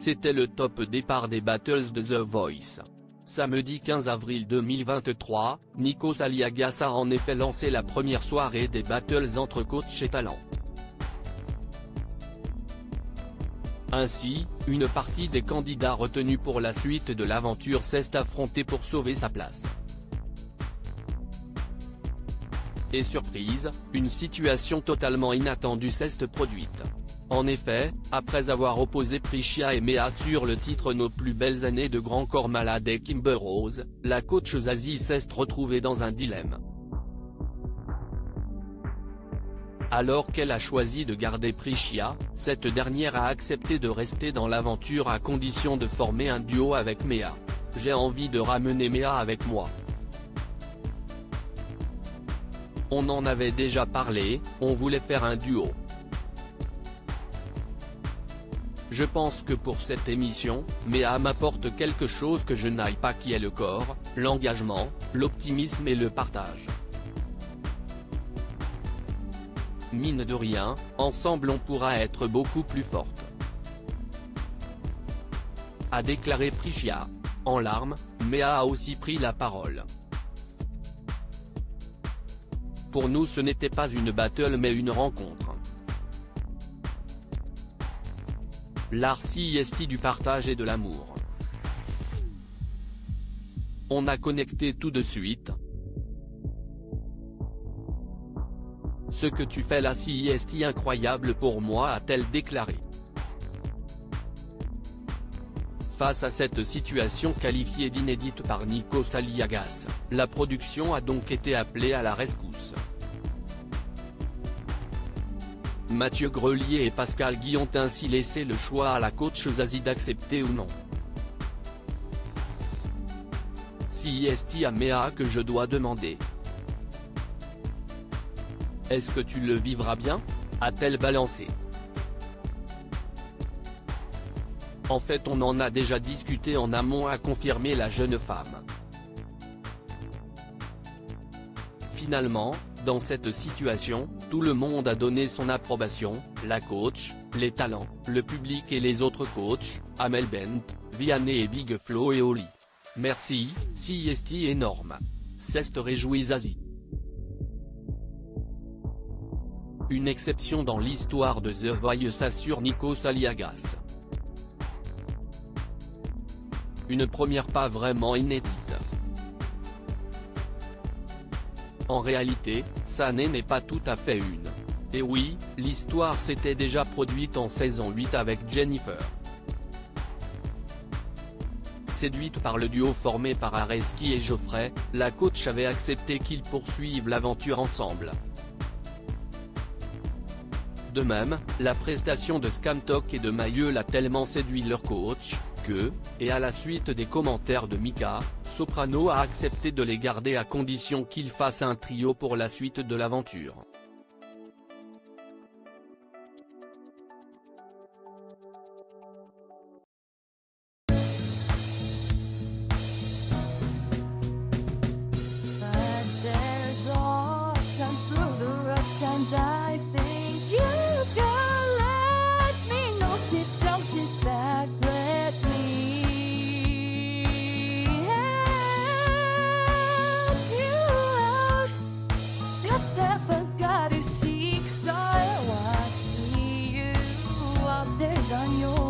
C'était le top départ des Battles de The Voice. Samedi 15 avril 2023, Nikos Aliagas a en effet lancé la première soirée des Battles entre coach et talent. Ainsi, une partie des candidats retenus pour la suite de l'aventure s'est affrontée pour sauver sa place. Et surprise, une situation totalement inattendue s'est produite. En effet, après avoir opposé Prishia et Mea sur le titre Nos plus belles années de Grand Corps Malade et Kimber Rose, la coach Zazie s'est retrouvée dans un dilemme. Alors qu'elle a choisi de garder Prishia, cette dernière a accepté de rester dans l'aventure à condition de former un duo avec Mea. J'ai envie de ramener Mea avec moi. On en avait déjà parlé, on voulait faire un duo. Je pense que pour cette émission, Mea m'apporte quelque chose que je n'aille pas qui est le corps, l'engagement, l'optimisme et le partage. Mine de rien, ensemble on pourra être beaucoup plus forte, a déclaré Prishia. En larmes, Mea a aussi pris la parole. Pour nous ce n'était pas une battle mais une rencontre. L'art CIST du partage et de l'amour. On a connecté tout de suite. Ce que tu fais là CIST incroyable pour moi, a-t-elle déclaré. Face à cette situation qualifiée d'inédite par Nikos Aliagas, la production a donc été appelée à la rescousse. Mathieu Grelier et Pascal Guy ont ainsi laissé le choix à la coach Zazie d'accepter ou non. CIST à Mea que je dois demander. Est-ce que tu le vivras bien, a-t-elle balancé. En fait on en a déjà discuté en amont, a confirmé la jeune femme. Finalement, dans cette situation, tout le monde a donné son approbation, la coach, les talents, le public et les autres coachs, Amel Bent, Vianney et Big Flo et Oli. Merci, CIST énorme. S'est réjoui Zazie. Une exception dans l'histoire de The Voice, assure Nikos Aliagas. Une première pas vraiment inédite. En réalité, ça n'est pas tout à fait une. Et oui, l'histoire s'était déjà produite en saison 8 avec Jennifer. Séduite par le duo formé par Areski et Geoffrey, la coach avait accepté qu'ils poursuivent l'aventure ensemble. De même, la prestation de Scamtok et de Mayeul a tellement séduit leur coach, que, et à la suite des commentaires de Mika, Soprano a accepté de les garder à condition qu'ils fassent un trio pour la suite de l'aventure. On your